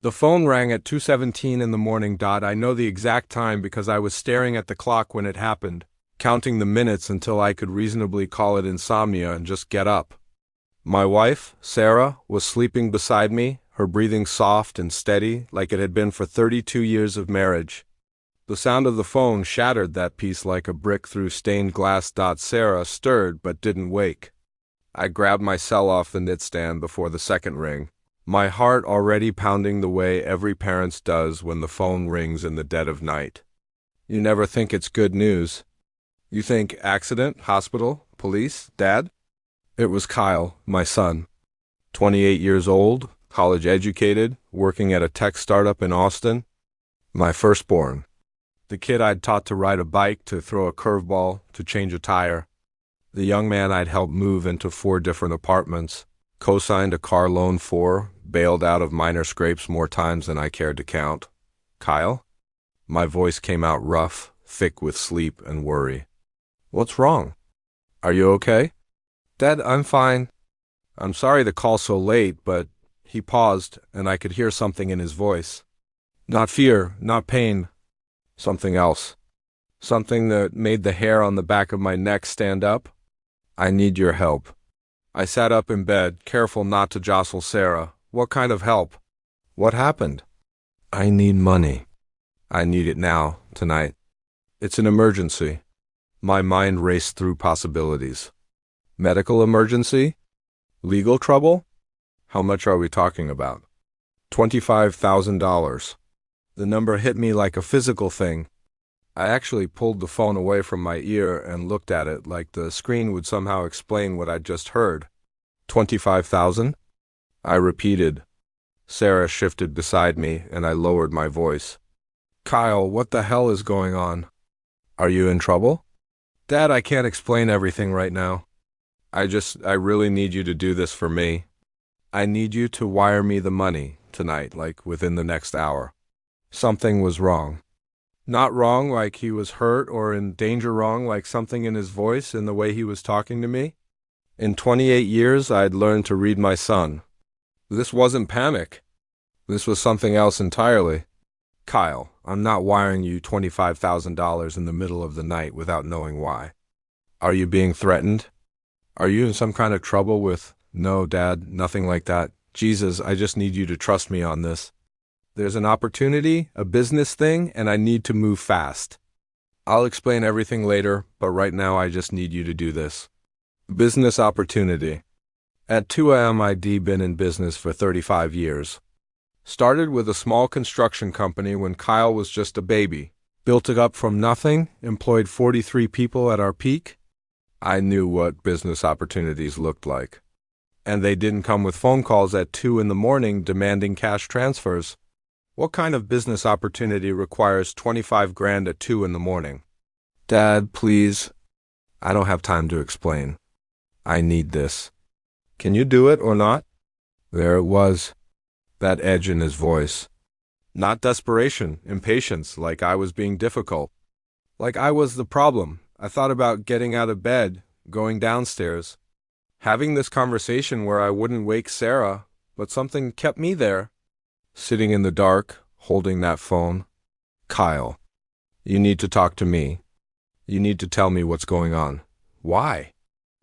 The phone rang at 2:17 in the morning. I know the exact time because I was staring at the clock when it happened, counting the minutes until I could reasonably call it insomnia and just get up. My wife, Sarah, was sleeping beside me, her breathing soft and steady like it had been for 32 years of marriage. The sound of the phone shattered that peace like a brick through stained glass. Sarah stirred but didn't wake. I grabbed my cell off the nightstand before the second ring, my heart already pounding the way every parent does when the phone rings in the dead of night. You never think it's good news. You think accident, hospital, police, dad? It was Kyle, my son. 28 years old, college educated, working at a tech startup in Austin. My firstborn. The kid I'd taught to ride a bike, to throw a curveball, to change a tire. The young man I'd helped move into 4 different apartments, co-signed a car loan for, bailed out of minor scrapes more times than I cared to count. Kyle? My voice came out rough, thick with sleep and worry. What's wrong? Are you okay? Dad, I'm fine. I'm sorry to call so late, but he paused, and I could hear something in his voice. Not fear, not pain. Something else. Something that made the hair on the back of my neck stand up. I need your help. I sat up in bed, careful not to jostle Sarah. What kind of help? What happened? I need money. I need it now, tonight. It's an emergency. My mind raced through possibilities. Medical emergency? Legal trouble? How much are we talking about? $25,000. The number hit me like a physical thing. I actually pulled the phone away from my ear and looked at it like the screen would somehow explain what I'd just heard. 25,000? I repeated. Sarah shifted beside me, and I lowered my voice. Kyle, what the hell is going on? Are you in trouble? Dad, I can't explain everything right now. I really need you to do this for me. I need you to wire me the money tonight, like within the next hour. Something was wrong. Not wrong like he was hurt or in danger, wrong like something in his voice, in the way he was talking to me. In 28 years, I'd learned to read my son. This wasn't panic. This was something else entirely. Kyle, I'm not wiring you $25,000 in the middle of the night without knowing why. Are you being threatened? Are you in some kind of trouble with... No, Dad, nothing like that. Jesus, I just need you to trust me on this. There's an opportunity, a business thing, and I need to move fast. I'll explain everything later, but right now I just need you to do this. Business opportunity. At 2 a.m. I'd been in business for 35 years. Started with a small construction company when Kyle was just a baby. Built it up from nothing, employed 43 people at our peak. I knew what business opportunities looked like. And they didn't come with phone calls at 2 in the morning demanding cash transfers. What kind of business opportunity requires 25 grand at 2 in the morning? Dad, please. I don't have time to explain. I need this. Can you do it or not? There it was, that edge in his voice. Not desperation, impatience, like I was being difficult. Like I was the problem. I thought about getting out of bed, going downstairs, having this conversation where I wouldn't wake Sarah, but something kept me there. Sitting in the dark, holding that phone. Kyle, you need to talk to me. You need to tell me what's going on. Why?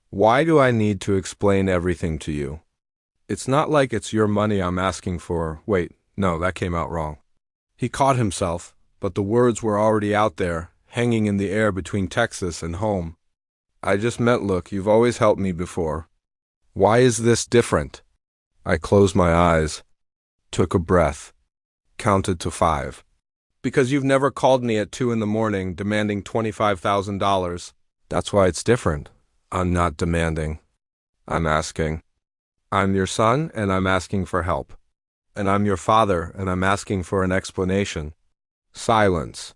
Why do I need to explain everything to you? It's not like it's your money I'm asking for. Wait, no, that came out wrong. He caught himself, but the words were already out there, hanging in the air between Texas and home. I just meant, look, you've always helped me before. Why is this different? I closed my eyes, took a breath, counted to 5. Because you've never called me at 2 in the morning demanding $25,000. That's why it's different. I'm not demanding. I'm asking. I'm your son, and I'm asking for help. And I'm your father, and I'm asking for an explanation. Silence.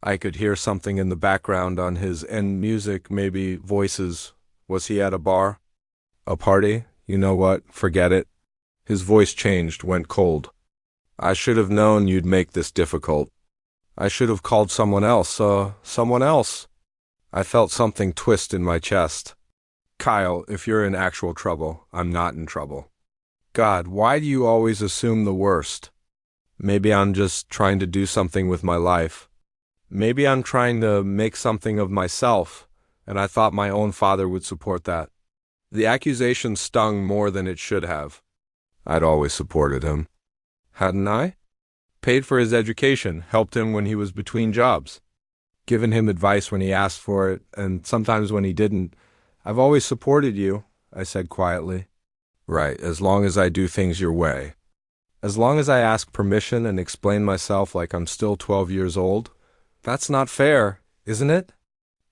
I could hear something in the background on his end, music, maybe voices. Was he at a bar? A party? You know what? Forget it. His voice changed, went cold. I should have known you'd make this difficult. I should have called someone else. Someone else. I felt something twist in my chest. Kyle, if you're in actual trouble, I'm not in trouble. God, why do you always assume the worst? Maybe I'm just trying to do something with my life. Maybe I'm trying to make something of myself, and I thought my own father would support that. The accusation stung more than it should have. I'd always supported him. Hadn't I? Paid for his education, helped him when he was between jobs, given him advice when he asked for it, and sometimes when he didn't. I've always supported you, I said quietly. Right, as long as I do things your way. As long as I ask permission and explain myself like I'm still 12 years old. That's not fair, isn't it?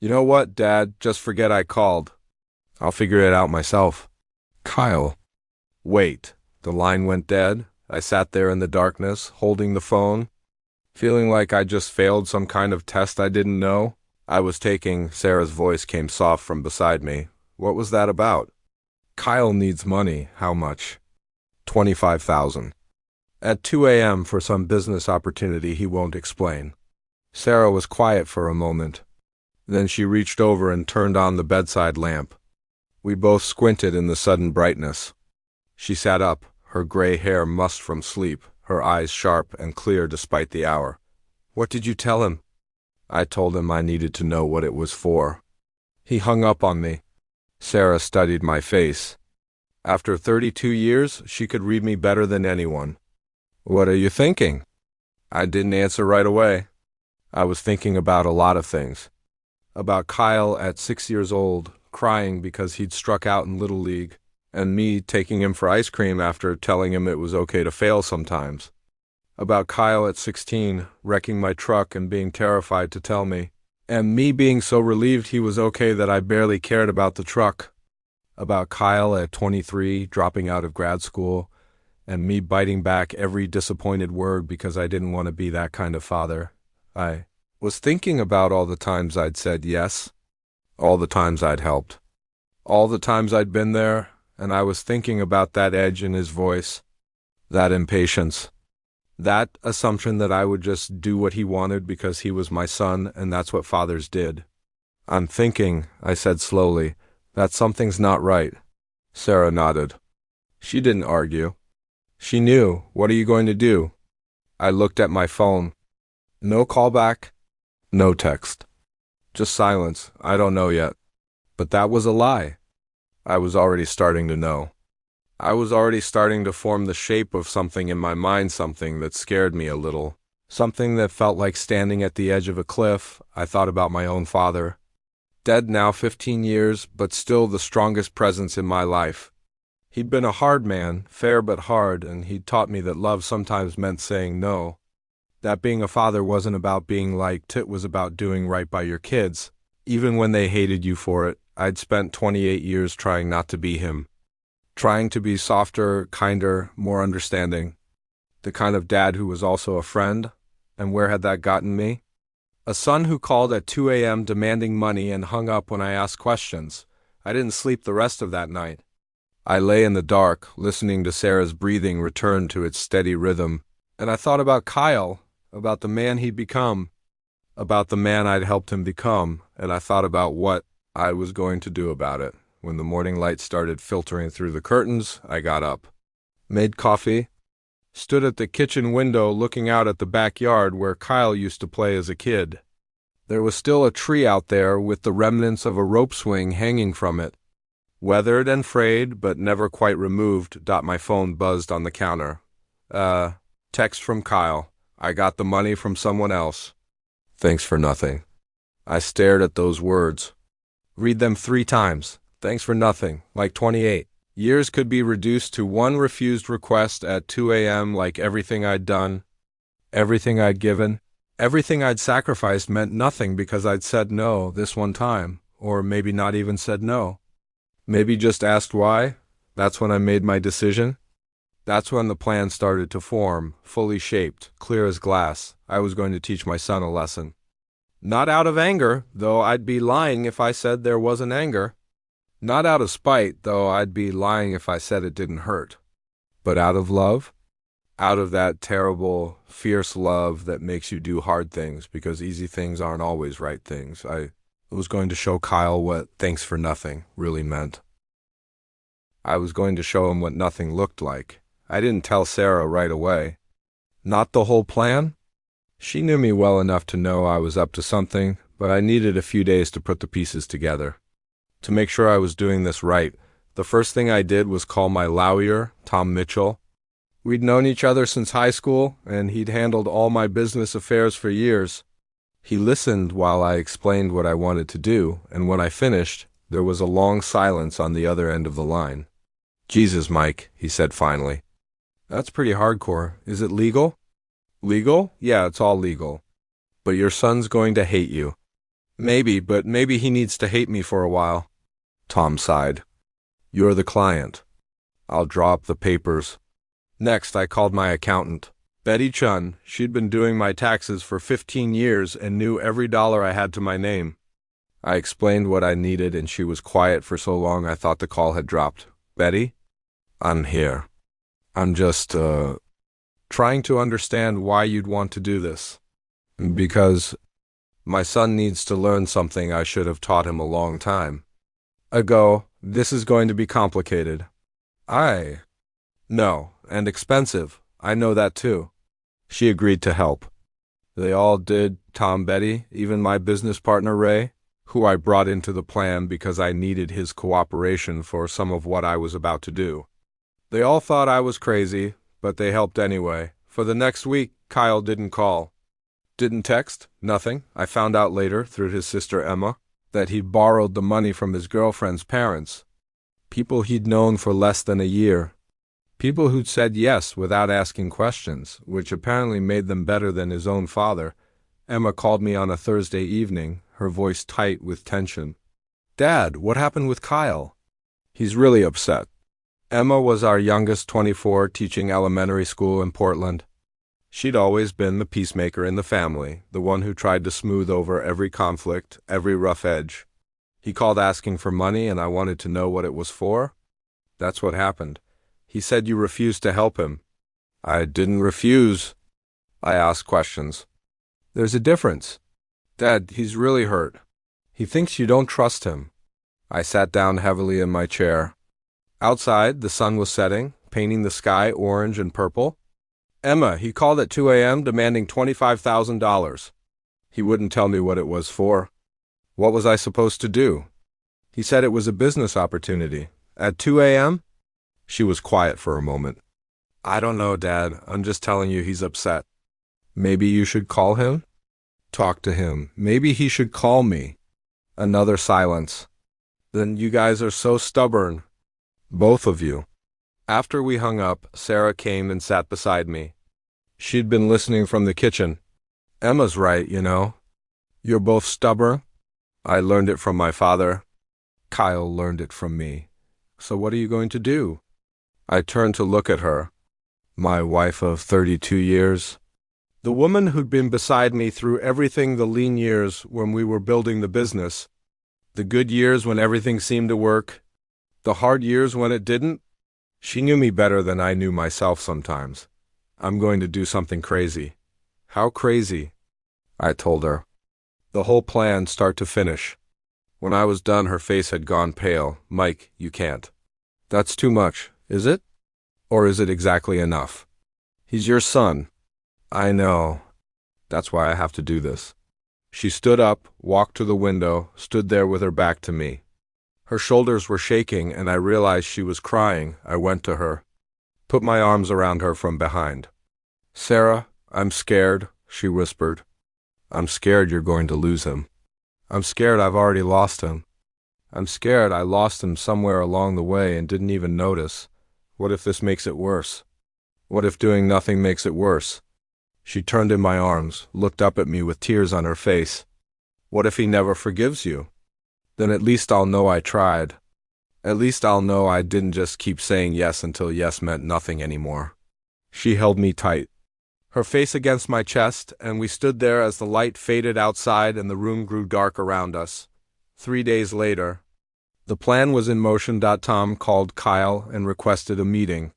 You know what, Dad? Just forget I called. I'll figure it out myself. Kyle. Wait. The line went dead. I sat there in the darkness, holding the phone, feeling like I just failed some kind of test I didn't know. I was taking. Sarah's voice came soft from beside me. What was that about? Kyle needs money. How much? 25,000. At 2 a.m. for some business opportunity he won't explain. Sarah was quiet for a moment. Then she reached over and turned on the bedside lamp. We both squinted in the sudden brightness. She sat up, her gray hair mussed from sleep, her eyes sharp and clear despite the hour. What did you tell him? I told him I needed to know what it was for. He hung up on me. Sarah studied my face. After 32 years, she could read me better than anyone. What are you thinking? I didn't answer right away. I was thinking about a lot of things. About Kyle at 6 years old, crying because he'd struck out in Little League, and me taking him for ice cream after telling him it was okay to fail sometimes. About Kyle at 16, wrecking my truck and being terrified to tell me, and me being so relieved he was okay that I barely cared about the truck. About Kyle at 23, dropping out of grad school, and me biting back every disappointed word because I didn't want to be that kind of father. I was thinking about all the times I'd said yes, all the times I'd helped, all the times I'd been there, and I was thinking about that edge in his voice, that impatience, that assumption that I would just do what he wanted because he was my son and that's what fathers did. I'm thinking, I said slowly, that something's not right. Sarah nodded. She didn't argue. She knew. What are you going to do? I looked at my phone. No callback, no text. Just silence. I don't know yet. But that was a lie. I was already starting to know. I was already starting to form the shape of something in my mind, something that scared me a little. Something that felt like standing at the edge of a cliff. I thought about my own father. Dead now 15 years, but still the strongest presence in my life. He'd been a hard man, fair but hard, and he'd taught me that love sometimes meant saying no. That being a father wasn't about being liked, it was about doing right by your kids, even when they hated you for it. I'd spent 28 years trying not to be him. Trying to be softer, kinder, more understanding. The kind of dad who was also a friend. And where had that gotten me? A son who called at 2 a.m. demanding money and hung up when I asked questions. I didn't sleep the rest of that night. I lay in the dark, listening to Sarah's breathing return to its steady rhythm, and I thought about Kyle, about the man he'd become, about the man I'd helped him become, and I thought about what I was going to do about it. When the morning light started filtering through the curtains, I got up, made coffee, stood at the kitchen window looking out at the backyard where Kyle used to play as a kid. There was still a tree out there with the remnants of a rope swing hanging from it. Weathered and frayed, but never quite removed. My phone buzzed on the counter. Text from Kyle. I got the money from someone else. Thanks for nothing. I stared at those words. Read them 3 times. Thanks for nothing, like 28. Years could be reduced to one refused request at 2 a.m. like everything I'd done, everything I'd given, everything I'd sacrificed meant nothing because I'd said no this one time, or maybe not even said no. Maybe just asked why. That's when I made my decision. That's when the plan started to form, fully shaped, clear as glass. I was going to teach my son a lesson. Not out of anger, though I'd be lying if I said there wasn't anger. Not out of spite, though I'd be lying if I said it didn't hurt. But out of love? Out of that terrible, fierce love that makes you do hard things because easy things aren't always right things. I was going to show Kyle what thanks for nothing really meant. I was going to show him what nothing looked like. I didn't tell Sarah right away. Not the whole plan? She knew me well enough to know I was up to something, but I needed a few days to put the pieces together. To make sure I was doing this right, the first thing I did was call my lawyer, Tom Mitchell. We'd known each other since high school, and he'd handled all my business affairs for years. He listened while I explained what I wanted to do, and when I finished, there was a long silence on the other end of the line. "Jesus, Mike," he said finally. "That's pretty hardcore. Is it legal?" "Legal? Yeah, it's all legal. But your son's going to hate you." "Maybe, but maybe he needs to hate me for a while." Tom sighed. "You're the client. I'll draw up the papers." Next, I called my accountant, Betty Chun. She'd been doing my taxes for 15 years and knew every dollar I had to my name. I explained what I needed, and she was quiet for so long I thought the call had dropped. "Betty? I'm here. I'm just, trying to understand why you'd want to do this. Because my son needs to learn something I should have taught him a long time ago. This is going to be complicated." "I know, and expensive. I know that too." She agreed to help. They all did, Tom, Betty, even my business partner Ray, who I brought into the plan because I needed his cooperation for some of what I was about to do. They all thought I was crazy, but they helped anyway. For the next week, Kyle didn't call. Didn't text, nothing. I found out later, through his sister Emma, that he'd borrowed the money from his girlfriend's parents. People he'd known for less than a year. People who'd said yes without asking questions, which apparently made them better than his own father. Emma called me on a Thursday evening, her voice tight with tension. "Dad, what happened with Kyle?" "He's really upset." Emma was our youngest, 24, teaching elementary school in Portland. She'd always been the peacemaker in the family, the one who tried to smooth over every conflict, every rough edge. He called asking for money, and I wanted to know what it was for. That's what happened. He said you refused to help him. I didn't refuse. I asked questions. There's a difference. Dad, he's really hurt. He thinks you don't trust him. I sat down heavily in my chair. Outside, the sun was setting, painting the sky orange and purple. Emma, he called at 2 a.m. demanding $25,000. He wouldn't tell me what it was for. What was I supposed to do? He said it was a business opportunity. At 2 a.m.? She was quiet for a moment. I don't know, Dad. I'm just telling you he's upset. Maybe you should call him? Talk to him. Maybe he should call me. Another silence. Then you guys are so stubborn. Both of you. After we hung up, Sarah came and sat beside me. She'd been listening from the kitchen. Emma's right, you know. You're both stubborn. I learned it from my father. Kyle learned it from me. So what are you going to do? I turned to look at her. My wife of 32 years. The woman who'd been beside me through everything, the lean years when we were building the business. The good years when everything seemed to work. The hard years when it didn't. She knew me better than I knew myself sometimes. I'm going to do something crazy. How crazy? I told her. The whole plan, start to finish. When I was done, her face had gone pale. Mike, you can't. That's too much, is it? Or is it exactly enough? He's your son. I know. That's why I have to do this. She stood up, walked to the window, stood there with her back to me. Her shoulders were shaking, and I realized she was crying. I went to her, put my arms around her from behind. Sarah, I'm scared, she whispered. I'm scared you're going to lose him. I'm scared I've already lost him. I'm scared I lost him somewhere along the way and didn't even notice. What if this makes it worse? What if doing nothing makes it worse? She turned in my arms, looked up at me with tears on her face. What if he never forgives you? Then at least I'll know I tried. At least I'll know I didn't just keep saying yes until yes meant nothing anymore. She held me tight, her face against my chest, and we stood there as the light faded outside and the room grew dark around us. 3 days later, the plan was in motion. Tom called Kyle and requested a meeting.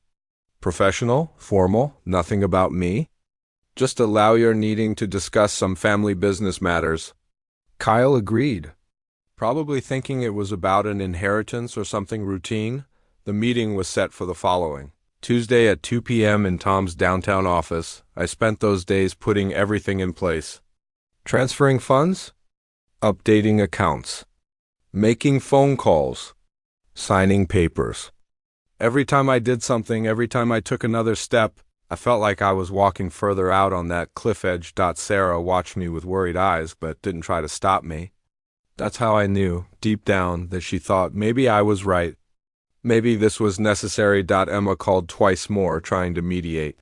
Professional, formal, nothing about me. Just a lawyer needing to discuss some family business matters. Kyle agreed. Probably thinking it was about an inheritance or something routine, the meeting was set for the following Tuesday at 2 p.m. in Tom's downtown office. I spent those days putting everything in place. Transferring funds, updating accounts, making phone calls, signing papers. Every time I did something, every time I took another step, I felt like I was walking further out on that cliff edge. Sarah watched me with worried eyes, but didn't try to stop me. That's how I knew, deep down, that she thought maybe I was right. Maybe this was necessary. Emma called twice more, trying to mediate.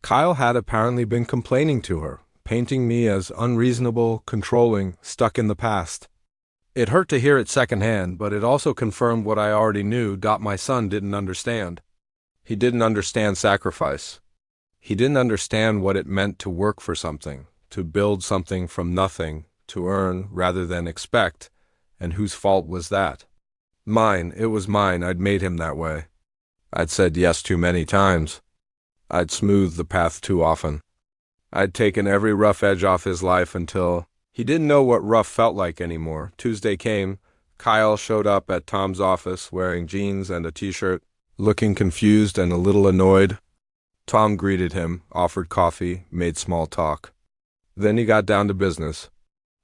Kyle had apparently been complaining to her, painting me as unreasonable, controlling, stuck in the past. It hurt to hear it secondhand, but it also confirmed what I already knew. My son didn't understand. He didn't understand sacrifice. He didn't understand what it meant to work for something, to build something from nothing, to earn rather than expect, and whose fault was that? Mine. It was mine. I'd made him that way. I'd said yes too many times. I'd smoothed the path too often. I'd taken every rough edge off his life until he didn't know what rough felt like anymore. Tuesday came. Kyle showed up at Tom's office wearing jeans and a t-shirt, looking confused and a little annoyed. Tom greeted him, offered coffee, made small talk. Then he got down to business.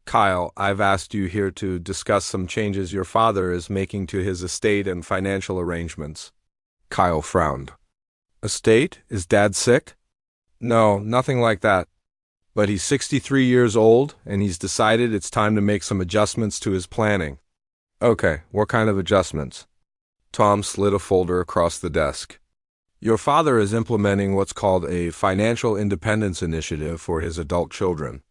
Kyle, I've asked you here to discuss some changes your father is making to his estate and financial arrangements. Kyle frowned. Estate? Is Dad sick? No, nothing like that. But he's 63 years old, and he's decided it's time to make some adjustments to his planning. Okay, what kind of adjustments? Tom slid a folder across the desk. Your father is implementing what's called a financial independence initiative for his adult children.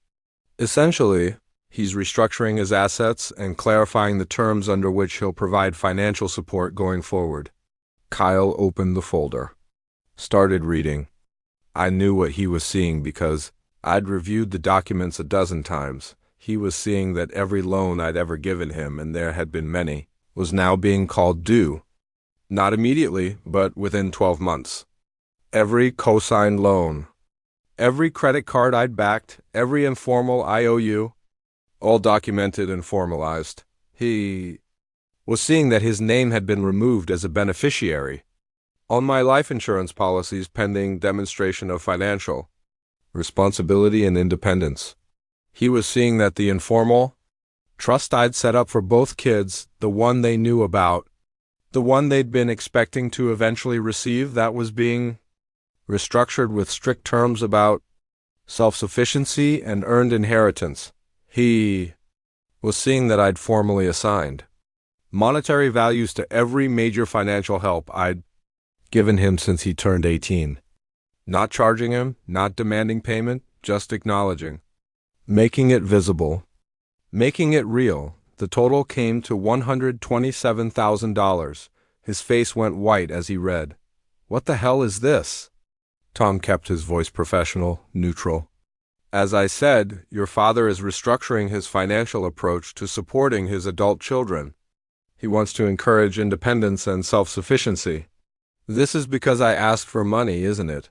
Essentially, he's restructuring his assets and clarifying the terms under which he'll provide financial support going forward. Kyle opened the folder. Started reading. I knew what he was seeing because I'd reviewed the documents a dozen times. He was seeing that every loan I'd ever given him, and there had been many, was now being called due. Not immediately, but within 12 months. Every co-signed loan, every credit card I'd backed, every informal IOU, all documented and formalized. He was seeing that his name had been removed as a beneficiary on my life insurance policies pending demonstration of financial responsibility and independence. He was seeing that the informal trust I'd set up for both kids, the one they knew about, the one they'd been expecting to eventually receive, that was being restructured with strict terms about self-sufficiency and earned inheritance. He was seeing that I'd formally assigned monetary values to every major financial help I'd given him since he turned 18. Not charging him, not demanding payment, just acknowledging. Making it visible. Making it real. The total came to $127,000. His face went white as he read. What the hell is this? Tom kept his voice professional, neutral. As I said, your father is restructuring his financial approach to supporting his adult children. He wants to encourage independence and self-sufficiency. This is because I asked for money, isn't it?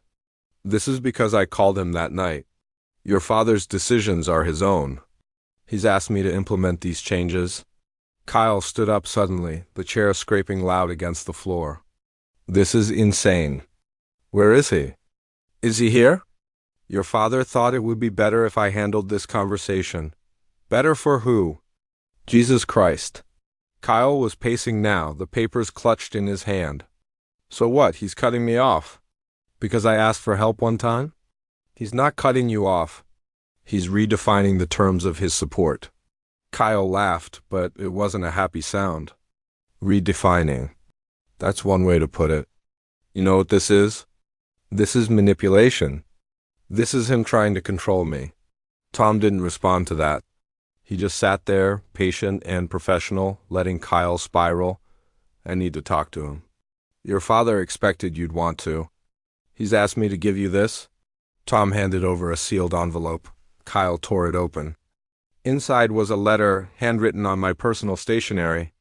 This is because I called him that night. Your father's decisions are his own. He's asked me to implement these changes. Kyle stood up suddenly, the chair scraping loud against the floor. This is insane. Where is he? Is he here? Your father thought it would be better if I handled this conversation. Better for who? Jesus Christ. Kyle was pacing now, the papers clutched in his hand. So what, he's cutting me off? Because I asked for help one time? He's not cutting you off. He's redefining the terms of his support. Kyle laughed, but it wasn't a happy sound. Redefining. That's one way to put it. You know what this is? This is manipulation. This is him trying to control me. Tom didn't respond to that. He just sat there, patient and professional, letting Kyle spiral. I need to talk to him. Your father expected you'd want to. He's asked me to give you this. Tom handed over a sealed envelope. Kyle tore it open. Inside was a letter, handwritten on my personal stationery.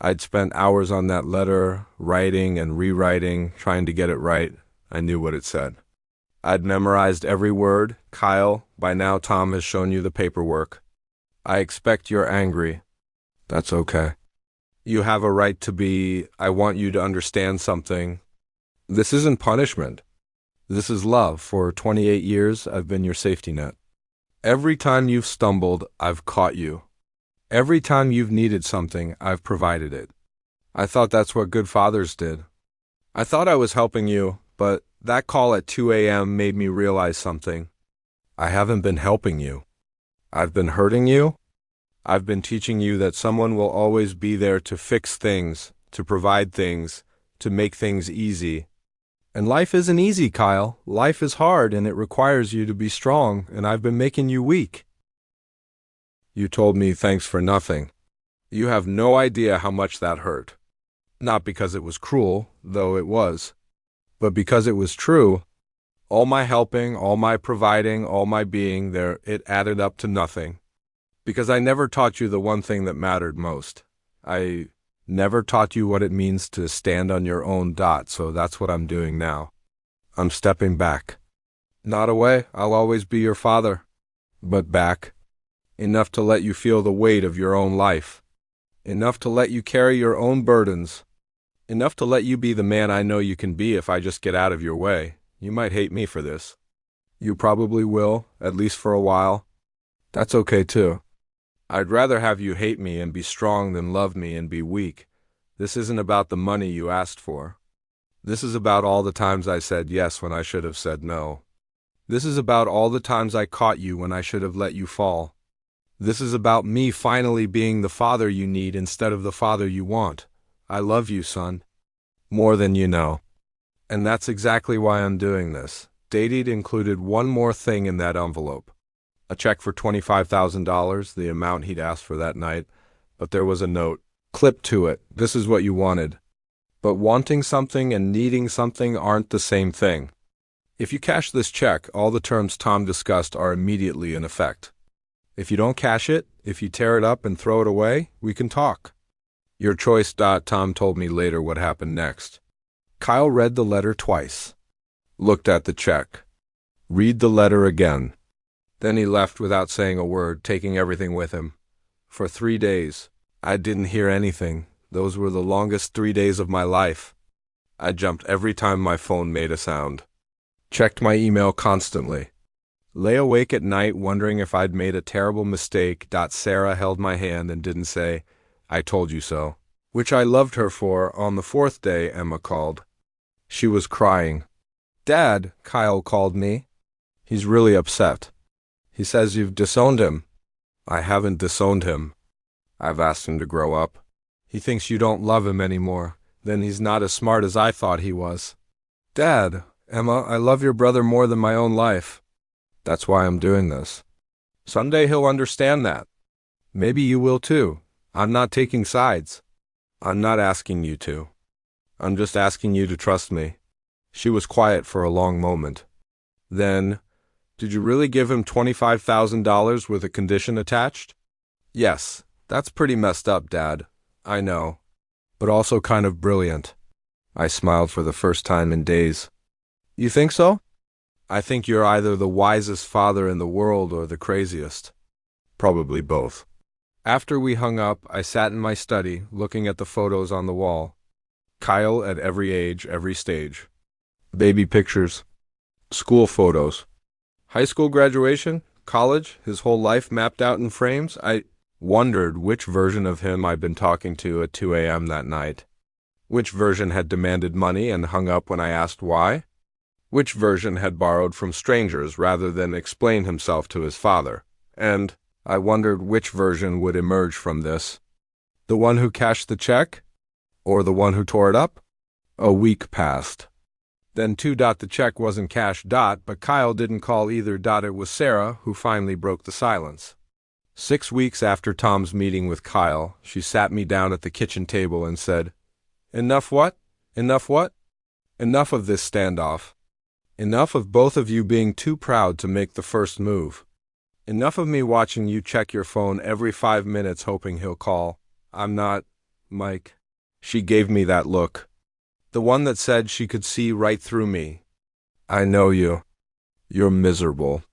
I'd spent hours on that letter, writing and rewriting, trying to get it right. I knew what it said. I'd memorized every word. Kyle, by now Tom has shown you the paperwork. I expect you're angry. That's okay. You have a right to be. I want you to understand something. This isn't punishment. This is love. For 28 years, I've been your safety net. Every time you've stumbled, I've caught you. Every time you've needed something, I've provided it. I thought that's what good fathers did. I thought I was helping you, but that call at 2 a.m. made me realize something. I haven't been helping you. I've been hurting you. I've been teaching you that someone will always be there to fix things, to provide things, to make things easy. And life isn't easy, Kyle. Life is hard, and it requires you to be strong, and I've been making you weak. You told me thanks for nothing. You have no idea how much that hurt. Not because it was cruel, though it was, but because it was true. All my helping, all my providing, all my being there, it added up to nothing. Because I never taught you the one thing that mattered most. I never taught you what it means to stand on your own. So that's what I'm doing now. I'm stepping back. Not away, I'll always be your father. But back. Enough to let you feel the weight of your own life. Enough to let you carry your own burdens. Enough to let you be the man I know you can be if I just get out of your way. You might hate me for this. You probably will, at least for a while. That's okay too. I'd rather have you hate me and be strong than love me and be weak. This isn't about the money you asked for. This is about all the times I said yes when I should have said no. This is about all the times I caught you when I should have let you fall. This is about me finally being the father you need instead of the father you want. I love you, son. More than you know. And that's exactly why I'm doing this. Dated included one more thing in that envelope. A check for $25,000, the amount he'd asked for that night, but there was a note clipped to it. This is what you wanted. But wanting something and needing something aren't the same thing. If you cash this check, all the terms Tom discussed are immediately in effect. If you don't cash it, if you tear it up and throw it away, we can talk. Your choice. Tom told me later what happened next. Kyle read the letter twice. Looked at the check. Read the letter again. Then he left without saying a word, taking everything with him. For 3 days, I didn't hear anything. Those were the longest 3 days of my life. I jumped every time my phone made a sound. Checked my email constantly. Lay awake at night wondering if I'd made a terrible mistake. Sarah held my hand and didn't say, "I told you so," which I loved her for. On the 4th day, Emma called. She was crying. "Dad," Kyle called me. "He's really upset. He says you've disowned him." "I haven't disowned him. I've asked him to grow up. He thinks you don't love him anymore. Then he's not as smart as I thought he was." "Dad," Emma, "I love your brother more than my own life. That's why I'm doing this. Someday he'll understand that. Maybe you will too. I'm not taking sides. I'm not asking you to. I'm just asking you to trust me." She was quiet for a long moment. Then, "Did you really give him $25,000 with a condition attached?" "Yes, that's pretty messed up, Dad. I know. But also kind of brilliant." I smiled for the first time in days. "You think so?" "I think you're either the wisest father in the world or the craziest." "Probably both." After we hung up, I sat in my study, looking at the photos on the wall. Kyle at every age, every stage. Baby pictures. School photos. High school graduation, college, his whole life mapped out in frames. I wondered which version of him I'd been talking to at 2 a.m. that night. Which version had demanded money and hung up when I asked why? Which version had borrowed from strangers rather than explain himself to his father? And I wondered which version would emerge from this. The one who cashed the check? Or the one who tore it up? A week passed. Then the check wasn't cashed, but Kyle didn't call either. It was Sarah who finally broke the silence. 6 weeks after Tom's meeting with Kyle, she sat me down at the kitchen table and said, "Enough what? Enough what? Enough of this standoff. Enough of both of you being too proud to make the first move. Enough of me watching you check your phone every 5 minutes hoping he'll call. I'm not, Mike." She gave me that look. The one that said she could see right through me. "I know you. You're miserable.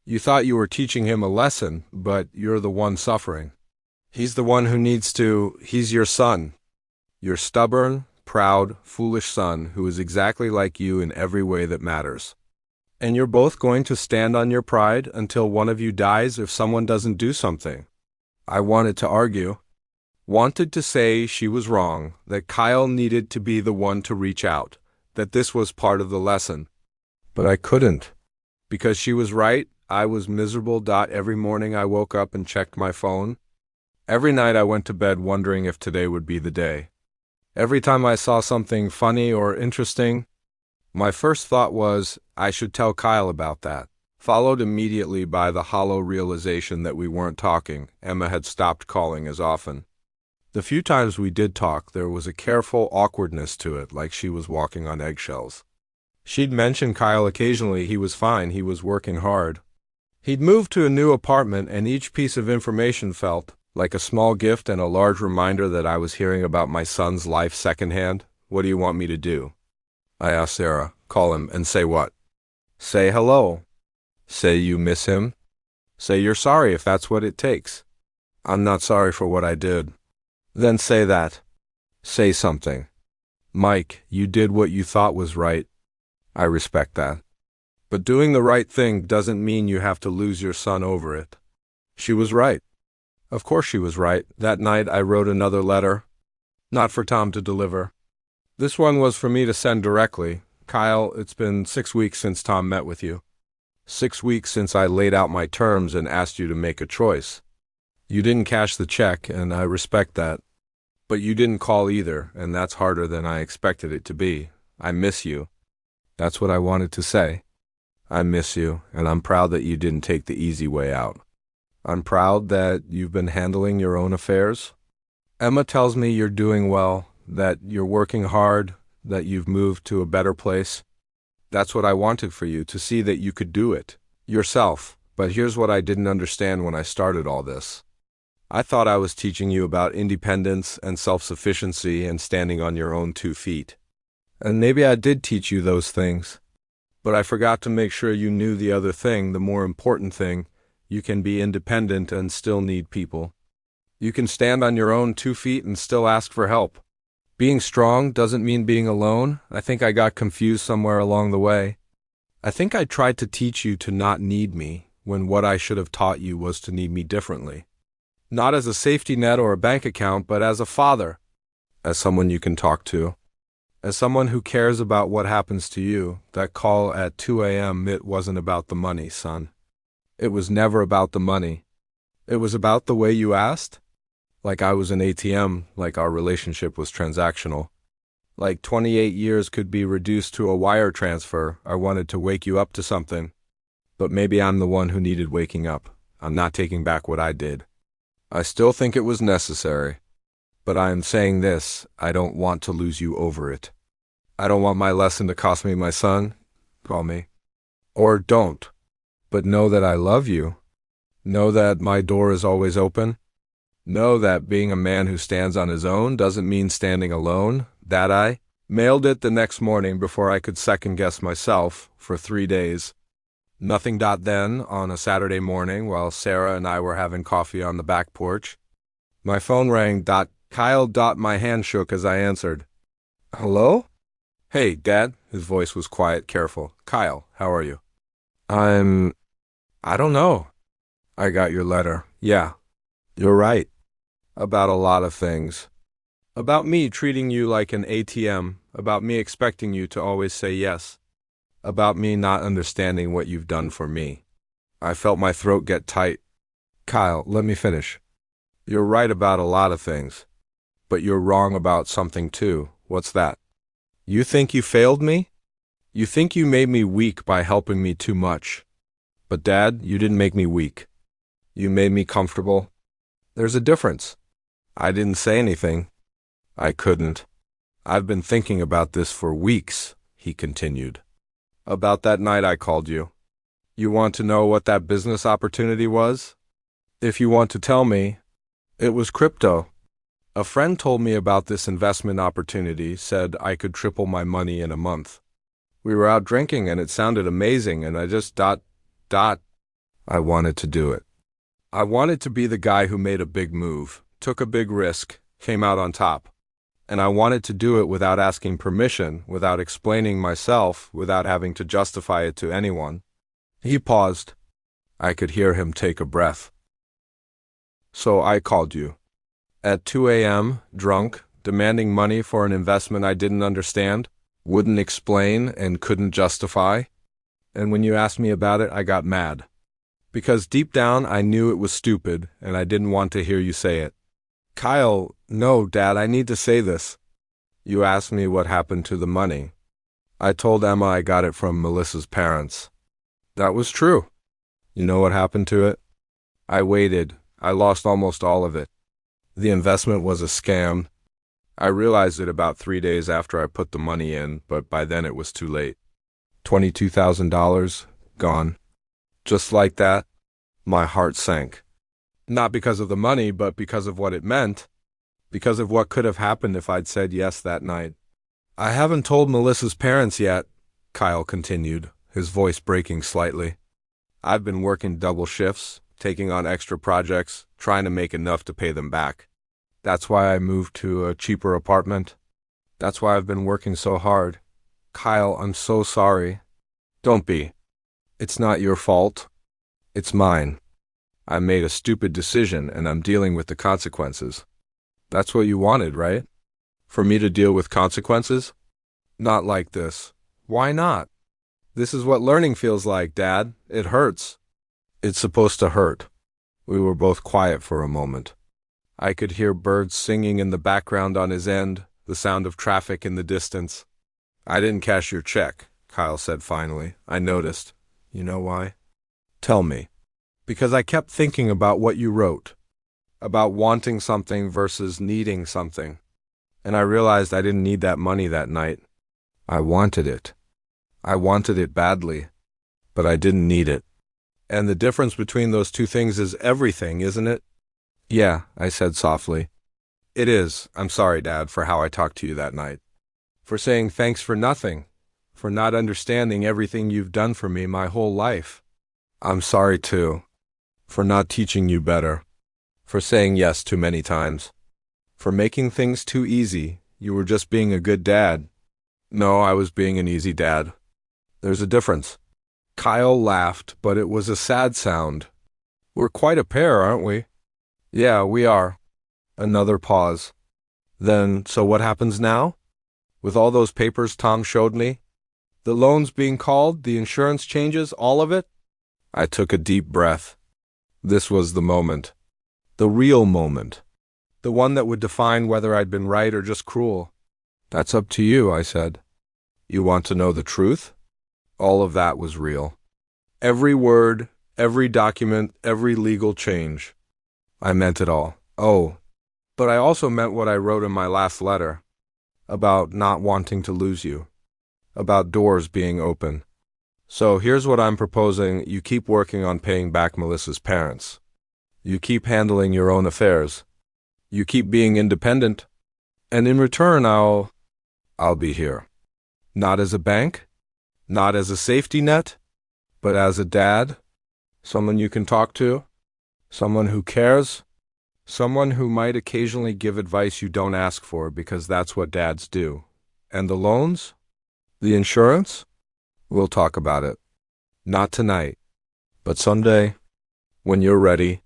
You thought you were teaching him a lesson, but you're the one suffering. He's the one who needs to. He's your son. You're stubborn, proud, foolish son who is exactly like you in every way that matters. And you're both going to stand on your pride until one of you dies if someone doesn't do something. I wanted to argue. Wanted to say she was wrong, that Kyle needed to be the one to reach out, that this was part of the lesson. But I couldn't. Because she was right, I was miserable. Every morning I woke up and checked my phone. Every night I went to bed wondering if today would be the day. Every time I saw something funny or interesting, my first thought was, I should tell Kyle about that. Followed immediately by the hollow realization that we weren't talking. Emma had stopped calling as often. The few times we did talk, there was a careful awkwardness to it, like she was walking on eggshells. She'd mention Kyle occasionally. He was fine, he was working hard. He'd moved to a new apartment, and each piece of information felt like a small gift and a large reminder that I was hearing about my son's life secondhand. What do you want me to do? I asked Sarah. Call him and say what? Say hello. Say you miss him. Say you're sorry if that's what it takes. I'm not sorry for what I did. Then say that. Say something. Mike, you did what you thought was right. I respect that. But doing the right thing doesn't mean you have to lose your son over it. She was right. Of course she was right. That night I wrote another letter. Not for Tom to deliver. This one was for me to send directly. Kyle, it's been 6 weeks since Tom met with you. 6 weeks since I laid out my terms and asked you to make a choice. You didn't cash the check, and I respect that. But you didn't call either, and that's harder than I expected it to be. I miss you. That's what I wanted to say. I miss you, and I'm proud that you didn't take the easy way out. I'm proud that you've been handling your own affairs. Emma tells me you're doing well, that you're working hard, that you've moved to a better place. That's what I wanted for you, to see that you could do it yourself. But here's what I didn't understand when I started all this. I thought I was teaching you about independence and self-sufficiency and standing on your own 2 feet. And maybe I did teach you those things. But I forgot to make sure you knew the other thing, the more important thing. You can be independent and still need people. You can stand on your own 2 feet and still ask for help. Being strong doesn't mean being alone. I think I got confused somewhere along the way. I think I tried to teach you to not need me, when what I should have taught you was to need me differently. Not as a safety net or a bank account, but as a father, as someone you can talk to, as someone who cares about what happens to you. That call at 2 a.m., it wasn't about the money, son. It was never about the money. It was about the way you asked. Like I was an ATM, like our relationship was transactional. Like 28 years could be reduced to a wire transfer. I wanted to wake you up to something. But maybe I'm the one who needed waking up. I'm not taking back what I did. I still think it was necessary. But I am saying this, I don't want to lose you over it. I don't want my lesson to cost me my son. Call me. Or don't. But know that I love you. Know that my door is always open. Know that being a man who stands on his own doesn't mean standing alone. That I mailed it the next morning before I could second-guess myself for 3 days. Nothing. Then, on a Saturday morning, while Sarah and I were having coffee on the back porch, my phone rang. Kyle. My hand shook as I answered. Hello? Hey, Dad. His voice was quiet, careful. Kyle, how are you? I don't know. I got your letter. Yeah. You're right. About a lot of things. About me treating you like an ATM. About me expecting you to always say yes. About me not understanding what you've done for me. I felt my throat get tight. Kyle, let me finish. You're right about a lot of things. But you're wrong about something too. What's that? You think you failed me? You think you made me weak by helping me too much. But Dad, you didn't make me weak. You made me comfortable. There's a difference. I didn't say anything. I couldn't. I've been thinking about this for weeks, he continued. About that night I called you. You want to know what that business opportunity was? If you want to tell me, it was crypto. A friend told me about this investment opportunity, said I could triple my money in a month. We were out drinking and it sounded amazing, and I just I wanted to do it. I wanted to be the guy who made a big move, took a big risk, came out on top. And I wanted to do it without asking permission, without explaining myself, without having to justify it to anyone. He paused. I could hear him take a breath. So I called you. At 2 a.m., drunk, demanding money for an investment I didn't understand, wouldn't explain, and couldn't justify. And when you asked me about it, I got mad. Because deep down, I knew it was stupid, and I didn't want to hear you say it. Kyle, no, Dad, I need to say this. You asked me what happened to the money. I told Emma I got it from Melissa's parents. That was true. You know what happened to it? I waited. I lost almost all of it. The investment was a scam. I realized it about 3 days after I put the money in, but by then it was too late. $22,000, gone. Just like that, my heart sank. Not because of the money, but because of what it meant. Because of what could have happened if I'd said yes that night. I haven't told Melissa's parents yet, Kyle continued, his voice breaking slightly. I've been working double shifts, taking on extra projects, trying to make enough to pay them back. That's why I moved to a cheaper apartment. That's why I've been working so hard. Kyle, I'm so sorry. Don't be. It's not your fault. It's mine. I made a stupid decision and I'm dealing with the consequences. That's what you wanted, right? For me to deal with consequences? Not like this. Why not? This is what learning feels like, Dad. It hurts. It's supposed to hurt. We were both quiet for a moment. I could hear birds singing in the background on his end, the sound of traffic in the distance. I didn't cash your check, Kyle said finally. I noticed. You know why? Tell me. Because I kept thinking about what you wrote. About wanting something versus needing something. And I realized I didn't need that money that night. I wanted it. I wanted it badly. But I didn't need it. And the difference between those two things is everything, isn't it? Yeah, I said softly. It is. I'm sorry, Dad, for how I talked to you that night. For saying thanks for nothing. For not understanding everything you've done for me my whole life. I'm sorry, too. For not teaching you better. For saying yes too many times. For making things too easy. You were just being a good dad. No, I was being an easy dad. There's a difference. Kyle laughed, but it was a sad sound. We're quite a pair, aren't we? Yeah, we are. Another pause. Then, so what happens now? With all those papers Tom showed me? The loans being called, the insurance changes, all of it? I took a deep breath. This was the moment. The real moment. The one that would define whether I'd been right or just cruel. That's up to you, I said. You want to know the truth? All of that was real. Every word, every document, every legal change. I meant it all. Oh, but I also meant what I wrote in my last letter. About not wanting to lose you. About doors being open. So here's what I'm proposing. You keep working on paying back Melissa's parents. You keep handling your own affairs. You keep being independent. And in return, I'll be here. Not as a bank. Not as a safety net. But as a dad. Someone you can talk to. Someone who cares. Someone who might occasionally give advice you don't ask for because that's what dads do. And the loans? The insurance? We'll talk about it. Not tonight. But someday, when you're ready,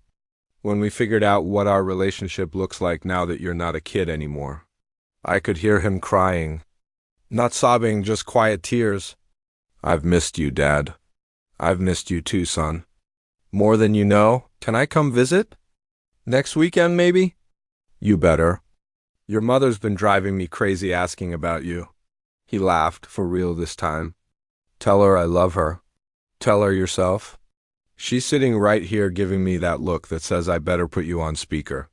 when we figured out what our relationship looks like now that you're not a kid anymore. I could hear him crying. Not sobbing, just quiet tears. I've missed you, Dad. I've missed you too, son. More than you know. Can I come visit? Next weekend, maybe? You better. Your mother's been driving me crazy asking about you. He laughed, for real this time. Tell her I love her. Tell her yourself. She's sitting right here giving me that look that says I better put you on speaker.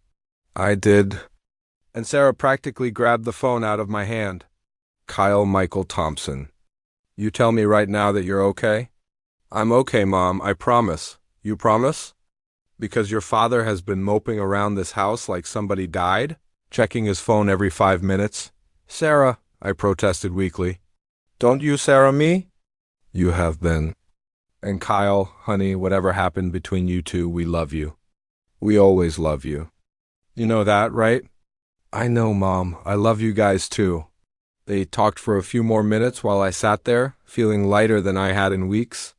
I did. And Sarah practically grabbed the phone out of my hand. Kyle Michael Thompson. You tell me right now that you're okay? I'm okay, Mom, I promise. You promise? Because your father has been moping around this house like somebody died, checking his phone every 5 minutes. Sarah, I protested weakly. Don't you Sarah me? You have been. And Kyle, honey, whatever happened between you two, we love you. We always love you. You know that, right? I know, Mom. I love you guys too. They talked for a few more minutes while I sat there, feeling lighter than I had in weeks.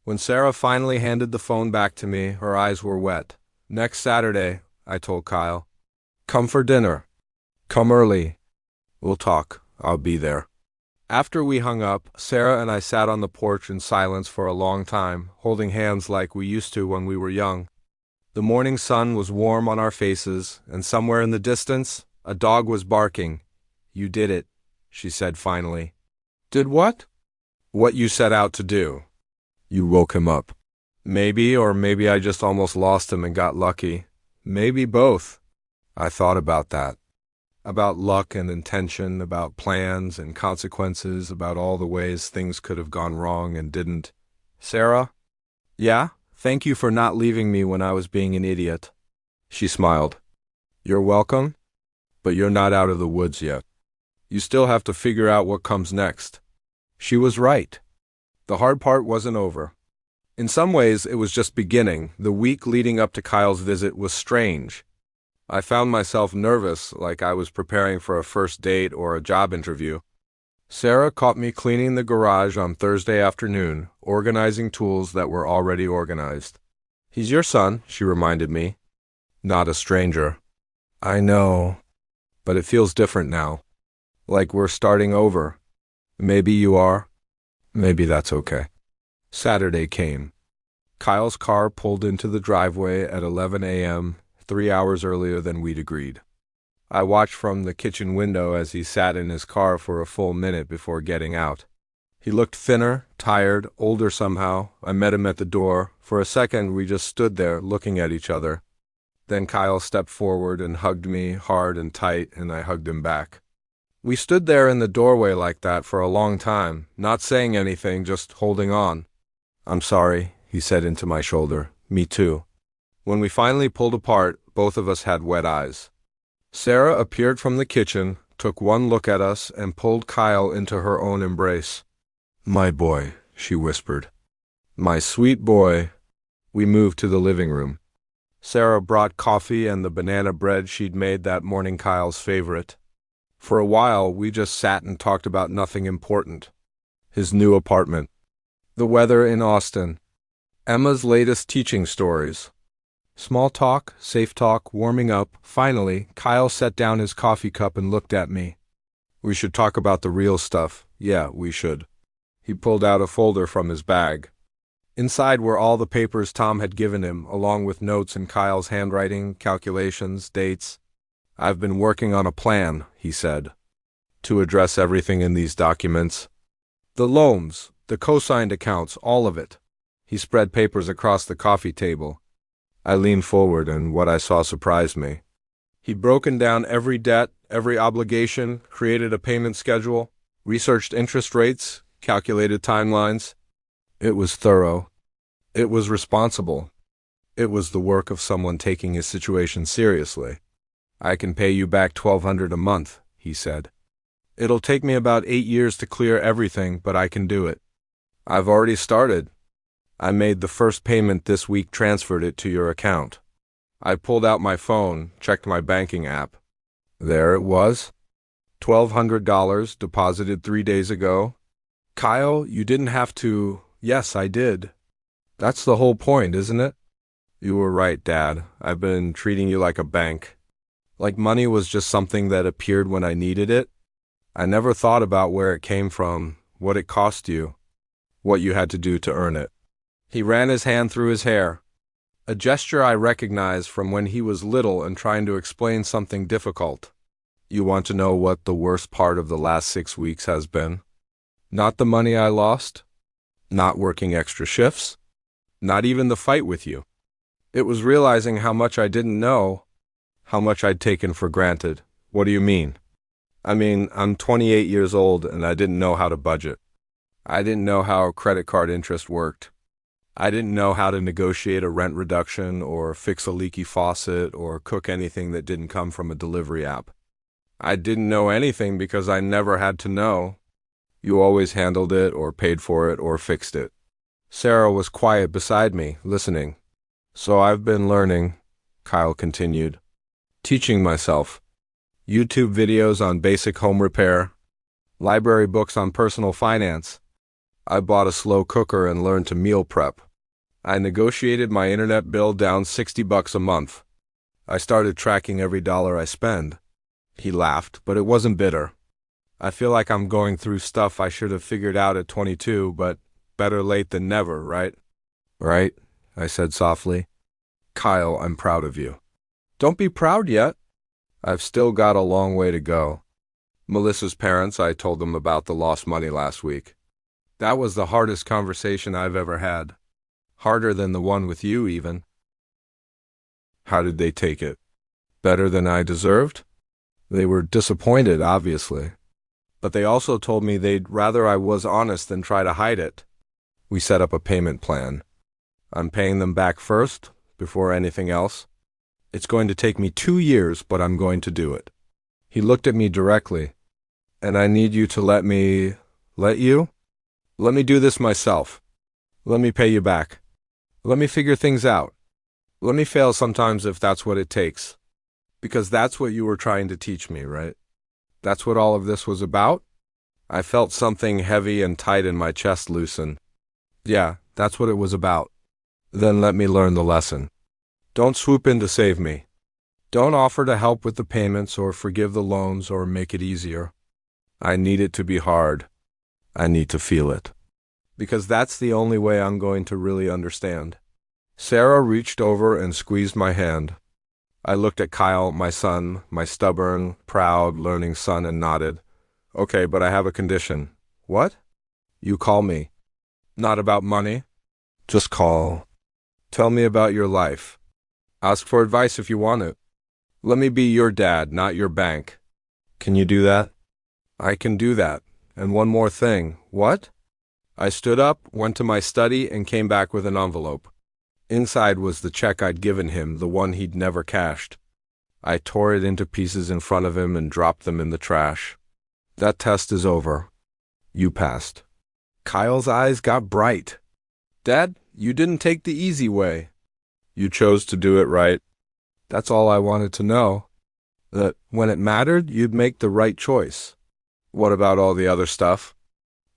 When Sarah finally handed the phone back to me, her eyes were wet. Next Saturday, I told Kyle. Come for dinner. Come early. We'll talk. I'll be there. After we hung up, Sarah and I sat on the porch in silence for a long time, holding hands like we used to when we were young. The morning sun was warm on our faces, and somewhere in the distance, a dog was barking. You did it, she said finally. Did what? What you set out to do. You woke him up. Maybe, or maybe I just almost lost him and got lucky. Maybe both. I thought about that. About luck and intention, about plans and consequences, about all the ways things could have gone wrong and didn't. Sarah? Yeah? Thank you for not leaving me when I was being an idiot. She smiled. You're welcome, but you're not out of the woods yet. You still have to figure out what comes next. She was right. The hard part wasn't over. In some ways, it was just beginning. The week leading up to Kyle's visit was strange. I found myself nervous, like I was preparing for a first date or a job interview. Sarah caught me cleaning the garage on Thursday afternoon, organizing tools that were already organized. He's your son, she reminded me. Not a stranger. I know, but it feels different now. Like we're starting over. Maybe you are. Maybe that's okay. Saturday came. Kyle's car pulled into the driveway at 11 a.m., 3 hours earlier than we'd agreed. I watched from the kitchen window as he sat in his car for a full minute before getting out. He looked thinner, tired, older somehow. I met him at the door. For a second, we just stood there, looking at each other. Then Kyle stepped forward and hugged me hard and tight, and I hugged him back. We stood there in the doorway like that for a long time, not saying anything, just holding on. I'm sorry, he said into my shoulder. Me too. When we finally pulled apart, both of us had wet eyes. Sarah appeared from the kitchen, took one look at us, and pulled Kyle into her own embrace. My boy, she whispered. My sweet boy. We moved to the living room. Sarah brought coffee and the banana bread she'd made that morning, Kyle's favorite. For a while, we just sat and talked about nothing important. His new apartment. The weather in Austin. Emma's latest teaching stories. Small talk, safe talk, warming up. Finally, Kyle set down his coffee cup and looked at me. We should talk about the real stuff. Yeah, we should. He pulled out a folder from his bag. Inside were all the papers Tom had given him, along with notes in Kyle's handwriting, calculations, dates. I've been working on a plan, he said, to address everything in these documents. The loans, the co-signed accounts, all of it. He spread papers across the coffee table. I leaned forward, and what I saw surprised me. He'd broken down every debt, every obligation, created a payment schedule, researched interest rates, calculated timelines. It was thorough. It was responsible. It was the work of someone taking his situation seriously. I can pay you back $1,200 a month, he said. It'll take me about 8 years to clear everything, but I can do it. I've already started. I made the first payment this week, transferred it to your account. I pulled out my phone, checked my banking app. There it was. $1,200 deposited 3 days ago. Kyle, you didn't have to. Yes, I did. That's the whole point, isn't it? You were right, Dad. I've been treating you like a bank. Like money was just something that appeared when I needed it. I never thought about where it came from, what it cost you, what you had to do to earn it. He ran his hand through his hair, a gesture I recognized from when he was little and trying to explain something difficult. You want to know what the worst part of the last 6 weeks has been? Not the money I lost, not working extra shifts, not even the fight with you. It was realizing how much I didn't know, how much I'd taken for granted. What do you mean? I mean, I'm 28 years old and I didn't know how to budget. I didn't know how credit card interest worked. I didn't know how to negotiate a rent reduction or fix a leaky faucet or cook anything that didn't come from a delivery app. I didn't know anything because I never had to know. You always handled it or paid for it or fixed it. Sarah was quiet beside me, listening. So I've been learning, Kyle continued. Teaching myself. YouTube videos on basic home repair, library books on personal finance. I bought a slow cooker and learned to meal prep. I negotiated my internet bill down $60 a month. I started tracking every dollar I spend. He laughed, but it wasn't bitter. I feel like I'm going through stuff I should have figured out at 22, but better late than never, right? Right, I said softly. Kyle, I'm proud of you. Don't be proud yet. I've still got a long way to go. Melissa's parents, I told them about the lost money last week. That was the hardest conversation I've ever had. Harder than the one with you, even. How did they take it? Better than I deserved? They were disappointed, obviously. But they also told me they'd rather I was honest than try to hide it. We set up a payment plan. I'm paying them back first, before anything else. It's going to take me 2 years, but I'm going to do it. He looked at me directly. And I need you to let me do this myself. Let me pay you back. Let me figure things out. Let me fail sometimes if that's what it takes. Because that's what you were trying to teach me, right? That's what all of this was about? I felt something heavy and tight in my chest loosen. Yeah, that's what it was about. Then let me learn the lesson. Don't swoop in to save me. Don't offer to help with the payments or forgive the loans or make it easier. I need it to be hard. I need to feel it. Because that's the only way I'm going to really understand. Sarah reached over and squeezed my hand. I looked at Kyle, my son, my stubborn, proud, learning son, and nodded. Okay, but I have a condition. What? You call me. Not about money. Just call. Tell me about your life. Ask for advice if you want it. Let me be your dad, not your bank. Can you do that? I can do that. And one more thing. What? I stood up, went to my study, and came back with an envelope. Inside was the check I'd given him, the one he'd never cashed. I tore it into pieces in front of him and dropped them in the trash. That test is over. You passed. Kyle's eyes got bright. Dad, you didn't take the easy way. You chose to do it right. That's all I wanted to know. That when it mattered, you'd make the right choice. What about all the other stuff?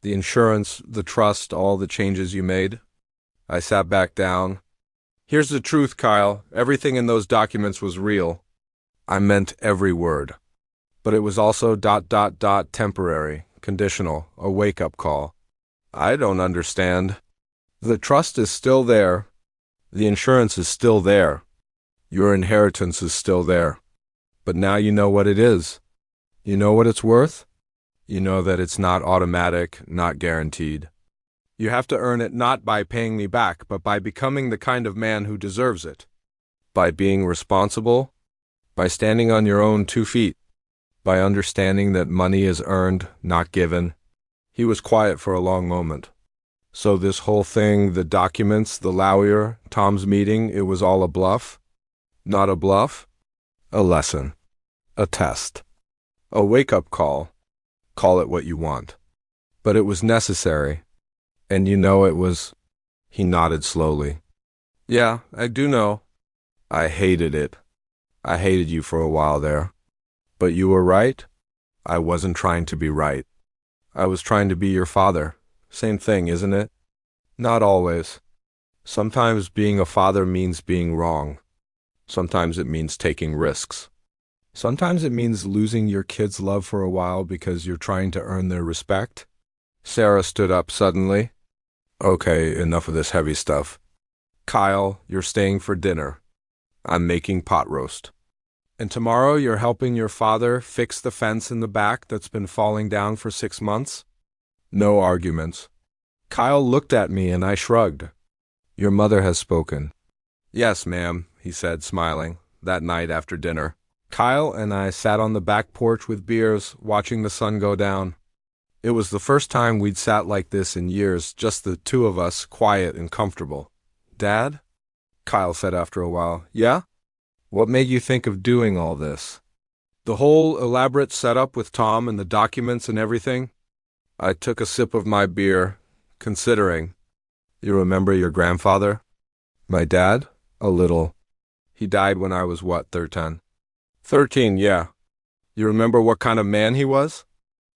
The insurance, the trust, all the changes you made? I sat back down. Here's the truth, Kyle. Everything in those documents was real. I meant every word. But it was also ... temporary, conditional, a wake-up call. I don't understand. The trust is still there. The insurance is still there. Your inheritance is still there. But now you know what it is. You know what it's worth? You know that it's not automatic, not guaranteed. You have to earn it not by paying me back, but by becoming the kind of man who deserves it. By being responsible. By standing on your own 2 feet. By understanding that money is earned, not given. He was quiet for a long moment. So this whole thing, the documents, the lawyer, Tom's meeting, it was all a bluff? Not a bluff? A lesson. A test. A wake-up call. Call it what you want. But it was necessary. And you know it was... He nodded slowly. Yeah, I do know. I hated it. I hated you for a while there. But you were right. I wasn't trying to be right. I was trying to be your father. Same thing, isn't it? Not always. Sometimes being a father means being wrong. Sometimes it means taking risks. Sometimes it means losing your kid's love for a while because you're trying to earn their respect. Sarah stood up suddenly. Okay, enough of this heavy stuff. Kyle, you're staying for dinner. I'm making pot roast. And tomorrow you're helping your father fix the fence in the back that's been falling down for 6 months? No arguments. Kyle looked at me and I shrugged. Your mother has spoken. Yes, ma'am, he said, smiling, that night after dinner. Kyle and I sat on the back porch with beers, watching the sun go down. It was the first time we'd sat like this in years, just the two of us, quiet and comfortable. Dad? Kyle said after a while. Yeah? What made you think of doing all this? The whole elaborate setup with Tom and the documents and everything? I took a sip of my beer, considering. You remember your grandfather? My dad? A little. He died when I was, 13? 13, yeah. You remember what kind of man he was?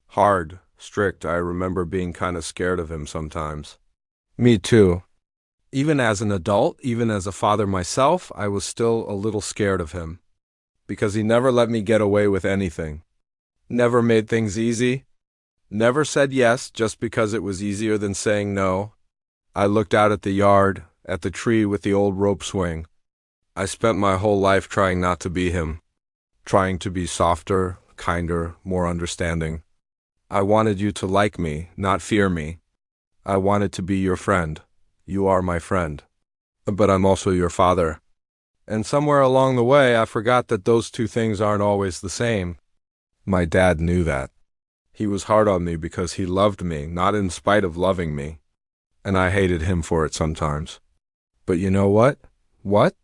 Hard, strict. I remember being kind of scared of him sometimes. Me too. Even as an adult, even as a father myself, I was still a little scared of him. Because he never let me get away with anything. Never made things easy. Never said yes just because it was easier than saying no. I looked out at the yard, at the tree with the old rope swing. I spent my whole life trying not to be him. Trying to be softer, kinder, more understanding. I wanted you to like me, not fear me. I wanted to be your friend. You are my friend. But I'm also your father. And somewhere along the way, I forgot that those two things aren't always the same. My dad knew that. He was hard on me because he loved me, not in spite of loving me. And I hated him for it sometimes. But you know what? What?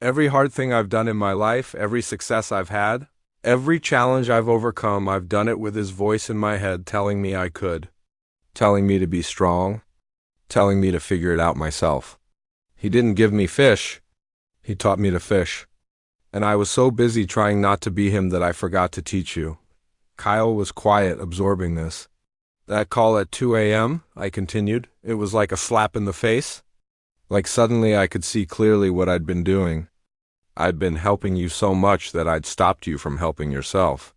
Every hard thing I've done in my life, every success I've had, every challenge I've overcome, I've done it with his voice in my head telling me I could. Telling me to be strong. Telling me to figure it out myself. He didn't give me fish. He taught me to fish. And I was so busy trying not to be him that I forgot to teach you. Kyle was quiet, absorbing this. That call at 2 a.m., I continued, it was like a slap in the face. Like suddenly I could see clearly what I'd been doing. I'd been helping you so much that I'd stopped you from helping yourself.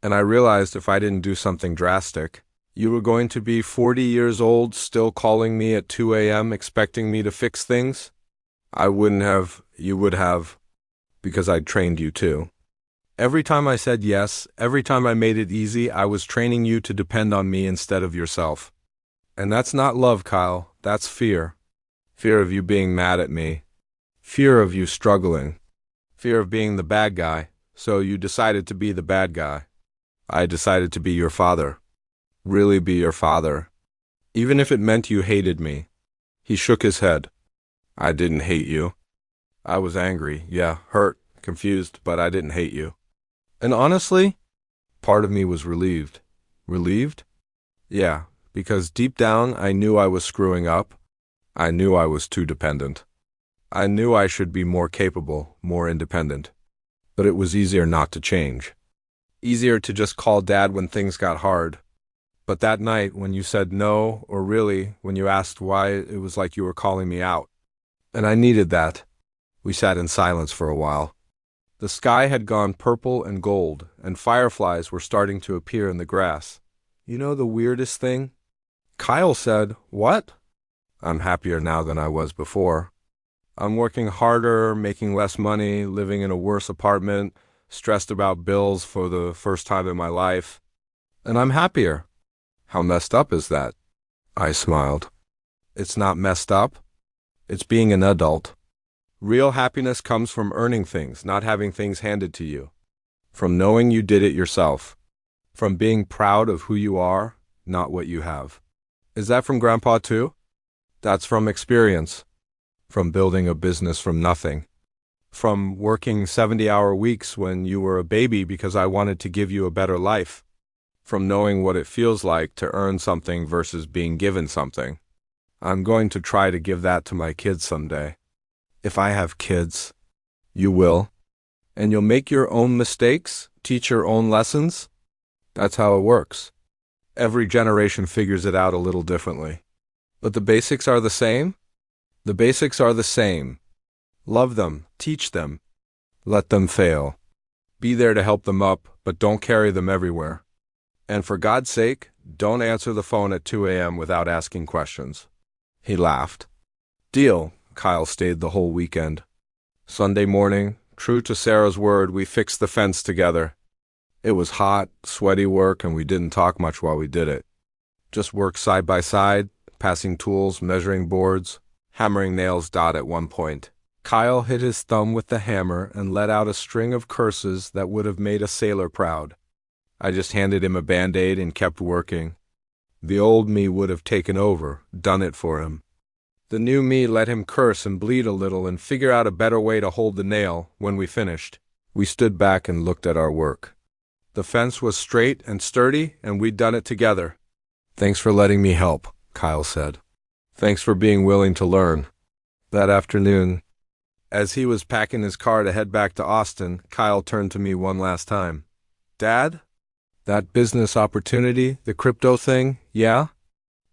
And I realized if I didn't do something drastic, you were going to be 40 years old still calling me at 2 a.m. expecting me to fix things. I wouldn't have, you would have, because I'd trained you too. Every time I said yes, every time I made it easy, I was training you to depend on me instead of yourself. And that's not love, Kyle, that's fear. Fear of you being mad at me. Fear of you struggling. Fear of being the bad guy, so you decided to be the bad guy. I decided to be your father. Really be your father. Even if it meant you hated me. He shook his head. I didn't hate you. I was angry, yeah, hurt, confused, but I didn't hate you. And honestly, part of me was relieved. Relieved? Yeah, because deep down I knew I was screwing up. I knew I was too dependent. I knew I should be more capable, more independent. But it was easier not to change. Easier to just call Dad when things got hard. But that night, when you said no, or really, when you asked why, it was like you were calling me out. And I needed that. We sat in silence for a while. The sky had gone purple and gold, and fireflies were starting to appear in the grass. You know the weirdest thing? Kyle said, "What?" I'm happier now than I was before. I'm working harder, making less money, living in a worse apartment, stressed about bills for the first time in my life. And I'm happier. How messed up is that? I smiled. It's not messed up. It's being an adult. Real happiness comes from earning things, not having things handed to you. From knowing you did it yourself. From being proud of who you are, not what you have. Is that from Grandpa too? That's from experience. From building a business from nothing. From working 70-hour weeks when you were a baby because I wanted to give you a better life. From knowing what it feels like to earn something versus being given something. I'm going to try to give that to my kids someday. If I have kids, you will. And you'll make your own mistakes, teach your own lessons. That's how it works. Every generation figures it out a little differently. But the basics are the same? The basics are the same. Love them, teach them, let them fail. Be there to help them up, but don't carry them everywhere. And for God's sake, don't answer the phone at 2 a.m. without asking questions. He laughed. Deal. Kyle stayed the whole weekend. Sunday morning, true to Sarah's word, we fixed the fence together. It was hot, sweaty work, and we didn't talk much while we did it. Just worked side by side, passing tools, measuring boards, hammering nails. At one point, Kyle hit his thumb with the hammer and let out a string of curses that would have made a sailor proud. I just handed him a Band-Aid and kept working. The old me would have taken over, done it for him. The new me let him curse and bleed a little and figure out a better way to hold the nail. When we finished, we stood back and looked at our work. The fence was straight and sturdy, and we'd done it together. Thanks for letting me help, Kyle said. Thanks for being willing to learn. That afternoon, as he was packing his car to head back to Austin, Kyle turned to me one last time. Dad? That business opportunity, the crypto thing, yeah?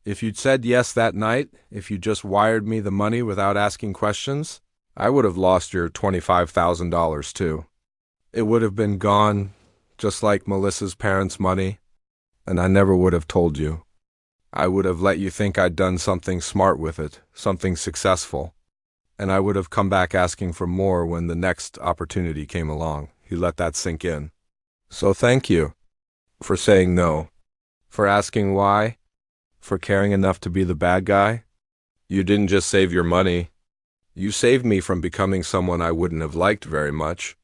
If you'd said yes that night, if you just wired me the money without asking questions, I would have lost your $25,000 too. It would have been gone, just like Melissa's parents' money, and I never would have told you. I would have let you think I'd done something smart with it, something successful, and I would have come back asking for more when the next opportunity came along. He let that sink in. So thank you for saying no, for asking why, for caring enough to be the bad guy. You didn't just save your money. You saved me from becoming someone I wouldn't have liked very much.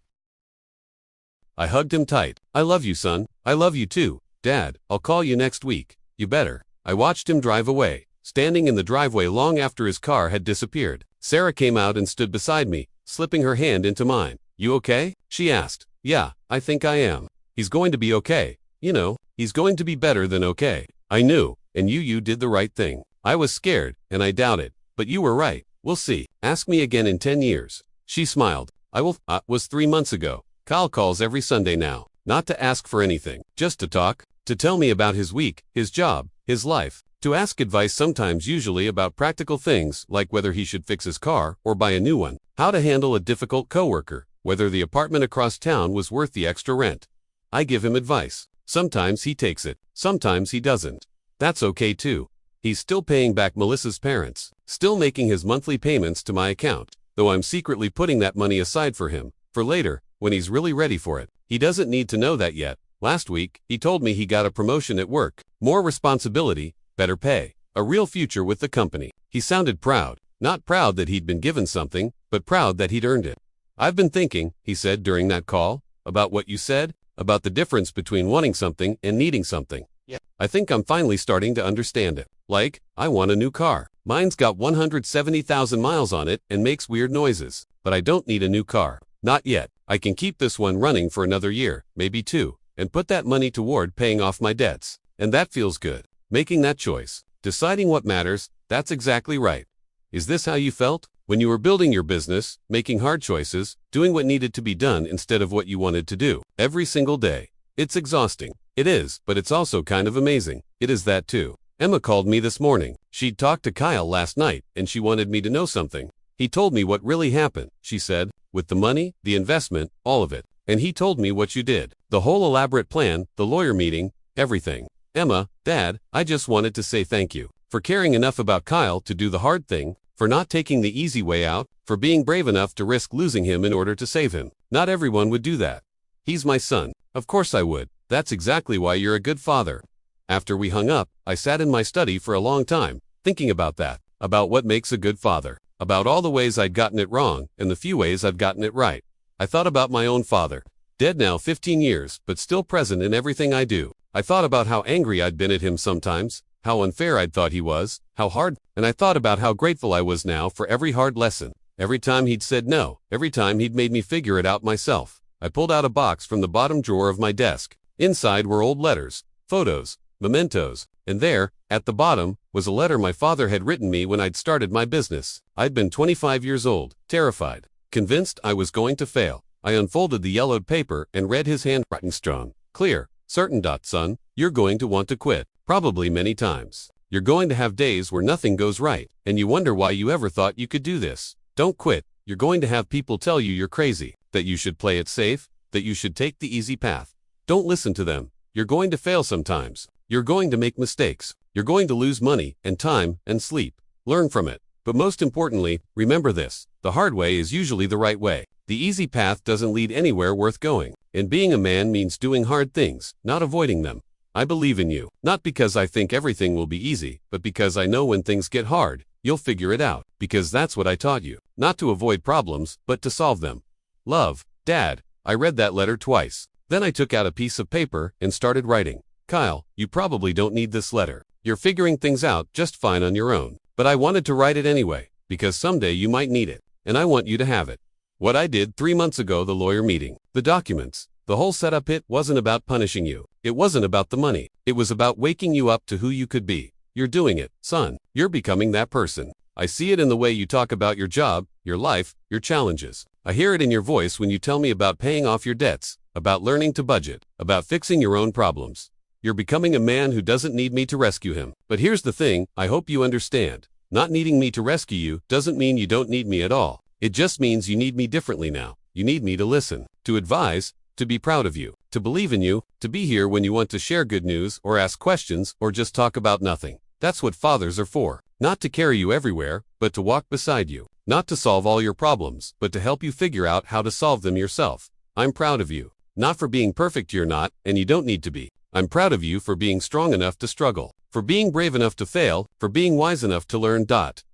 I hugged him tight. I love you, son. I love you too. Dad, I'll call you next week. You better. I watched him drive away, standing in the driveway long after his car had disappeared. Sarah came out and stood beside me, slipping her hand into mine. You okay? She asked. Yeah, I think I am. He's going to be okay. You know, he's going to be better than okay. I knew, and you did the right thing. I was scared, and I doubted, but you were right. We'll see. Ask me again in 10 years. She smiled. I will. Was 3 months ago. Kyle calls every Sunday now, not to ask for anything, just to talk, to tell me about his week, his job, his life, to ask advice sometimes usually about practical things like whether he should fix his car or buy a new one, how to handle a difficult coworker, whether the apartment across town was worth the extra rent. I give him advice. Sometimes he takes it, sometimes he doesn't. That's okay too. He's still paying back Melissa's parents, still making his monthly payments to my account, though I'm secretly putting that money aside for him, for later, when he's really ready for it. He doesn't need to know that yet. Last week, he told me he got a promotion at work, more responsibility, better pay, a real future with the company. He sounded proud, not proud that he'd been given something, but proud that he'd earned it. I've been thinking, he said during that call, about what you said, about the difference between wanting something and needing something. Yeah. I think I'm finally starting to understand it. Like, I want a new car. Mine's got 170,000 miles on it and makes weird noises, but I don't need a new car. Not yet. I can keep this one running for another year, maybe 2, and put that money toward paying off my debts. And that feels good. Making that choice, deciding what matters, that's exactly right. Is this how you felt? When you were building your business, making hard choices, doing what needed to be done instead of what you wanted to do, every single day. It's exhausting. It is, but it's also kind of amazing. It is that too. Emma called me this morning. She'd talked to Kyle last night, and she wanted me to know something. He told me what really happened, she said, with the money, the investment, all of it. And he told me what you did. The whole elaborate plan, the lawyer meeting, everything. Emma, Dad, I just wanted to say thank you for caring enough about Kyle to do the hard thing, for not taking the easy way out, for being brave enough to risk losing him in order to save him. Not everyone would do that. He's my son. Of course I would. That's exactly why you're a good father. After we hung up, I sat in my study for a long time, thinking about that, about what makes a good father, about all the ways I'd gotten it wrong and the few ways I've gotten it right. I thought about my own father, dead now 15 years, but still present in everything I do. I thought about how angry I'd been at him sometimes, how unfair I'd thought he was, how hard, and I thought about how grateful I was now for every hard lesson, every time he'd said no, every time he'd made me figure it out myself. I pulled out a box from the bottom drawer of my desk. Inside were old letters, photos, mementos, and there, at the bottom, was a letter my father had written me when I'd started my business. I'd been 25 years old, terrified, convinced I was going to fail. I unfolded the yellowed paper and read his handwriting strong, clear, certain. Son, you're going to want to quit, probably many times. You're going to have days where nothing goes right, and you wonder why you ever thought you could do this. Don't quit. You're going to have people tell you you're crazy, that you should play it safe, that you should take the easy path. Don't listen to them. You're going to fail sometimes. You're going to make mistakes. You're going to lose money and time and sleep. Learn from it. But most importantly, remember this. The hard way is usually the right way. The easy path doesn't lead anywhere worth going. And being a man means doing hard things, not avoiding them. I believe in you. Not because I think everything will be easy, but because I know when things get hard, you'll figure it out. Because that's what I taught you. Not to avoid problems, but to solve them. Love, Dad. I read that letter twice. Then I took out a piece of paper and started writing. Kyle, you probably don't need this letter. You're figuring things out just fine on your own. But I wanted to write it anyway, because someday you might need it, and I want you to have it. What I did 3 months ago, the lawyer meeting, the documents, the whole setup, it wasn't about punishing you. It wasn't about the money. It was about waking you up to who you could be. You're doing it, son. You're becoming that person. I see it in the way you talk about your job, your life, your challenges. I hear it in your voice when you tell me about paying off your debts, about learning to budget, about fixing your own problems. You're becoming a man who doesn't need me to rescue him. But here's the thing, I hope you understand. Not needing me to rescue you doesn't mean you don't need me at all. It just means you need me differently now. You need me to listen, to advise, to be proud of you, to believe in you, to be here when you want to share good news or ask questions or just talk about nothing. That's what fathers are for. Not to carry you everywhere, but to walk beside you. Not to solve all your problems, but to help you figure out how to solve them yourself. I'm proud of you. Not for being perfect, you're not, and you don't need to be. I'm proud of you for being strong enough to struggle, for being brave enough to fail, for being wise enough to learn.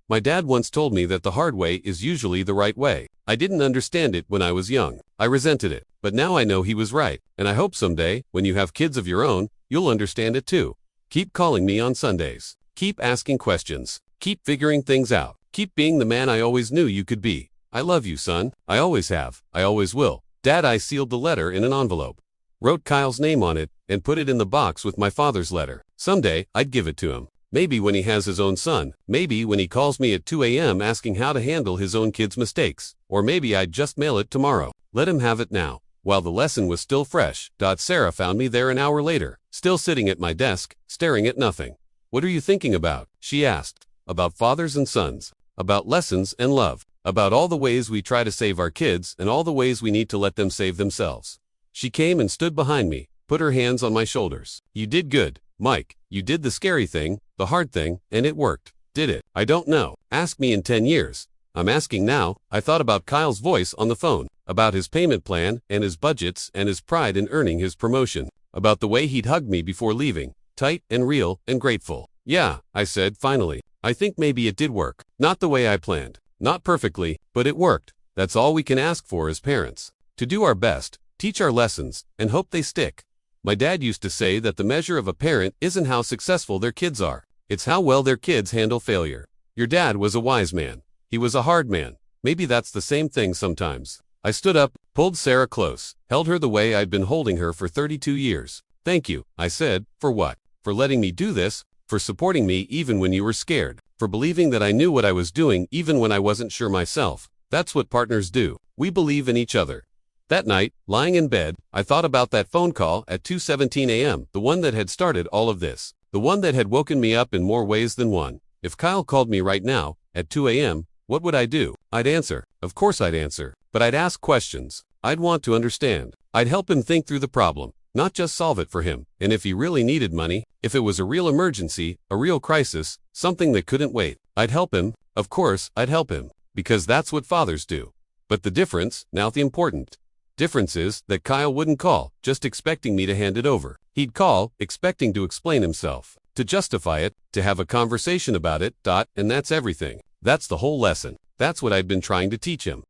My dad once told me that the hard way is usually the right way. I didn't understand it when I was young. I resented it, but now I know he was right, and I hope someday, when you have kids of your own, you'll understand it too. Keep calling me on Sundays. Keep asking questions. Keep figuring things out. Keep being the man I always knew you could be. I love you, son. I always have. I always will. Dad, I sealed the letter in an envelope, wrote Kyle's name on it, and put it in the box with my father's letter. Someday, I'd give it to him. Maybe when he has his own son. Maybe when he calls me at 2 a.m. asking how to handle his own kid's mistakes. Or maybe I'd just mail it tomorrow. Let him have it now. While the lesson was still fresh. Sarah found me there an hour later, still sitting at my desk, staring at nothing. What are you thinking about? She asked. About fathers and sons. About lessons and love. About all the ways we try to save our kids and all the ways we need to let them save themselves. She came and stood behind me, put her hands on my shoulders. You did good, Mike. You did the scary thing, the hard thing, and it worked. Did it? I don't know. Ask me in 10 years. I'm asking now. I thought about Kyle's voice on the phone, about his payment plan and his budgets and his pride in earning his promotion, about the way he'd hug me before leaving, tight and real and grateful. Yeah, I said finally. I think maybe it did work. Not the way I planned. Not perfectly, but it worked. That's all we can ask for as parents. To do our best, teach our lessons, and hope they stick. My dad used to say that the measure of a parent isn't how successful their kids are. It's how well their kids handle failure. Your dad was a wise man. He was a hard man. Maybe that's the same thing sometimes. I stood up, pulled Sarah close, held her the way I'd been holding her for 32 years. Thank you, I said. For what? For letting me do this? For supporting me even when you were scared. For believing that I knew what I was doing even when I wasn't sure myself. That's what partners do. We believe in each other. That night, lying in bed, I thought about that phone call at 2:17 a.m., the one that had started all of this. The one that had woken me up in more ways than one. If Kyle called me right now, at 2 a.m., what would I do? I'd answer. Of course I'd answer. But I'd ask questions. I'd want to understand. I'd help him think through the problem, not just solve it for him. And if he really needed money, if it was a real emergency, a real crisis, something that couldn't wait, I'd help him. Of course, I'd help him. Because that's what fathers do. But the difference, now the important difference is that Kyle wouldn't call, just expecting me to hand it over. He'd call, expecting to explain himself, to justify it, to have a conversation about it, and that's everything. That's the whole lesson. That's what I'd been trying to teach him.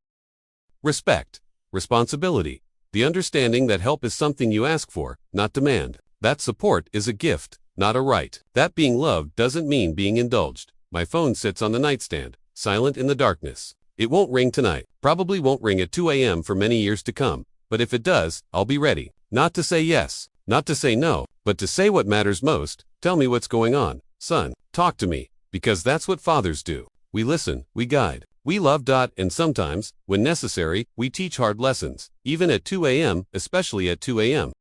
Respect. Responsibility. The understanding that help is something you ask for, not demand. That support is a gift, not a right. That being loved doesn't mean being indulged. My phone sits on the nightstand, silent in the darkness. It won't ring tonight. Probably won't ring at 2 a.m. for many years to come. But if it does, I'll be ready. Not to say yes, not to say no, but to say what matters most. Tell me what's going on, son. Talk to me. Because that's what fathers do. We listen, we guide, we love. And sometimes, when necessary, we teach hard lessons. Even at 2 a.m., especially at 2 a.m.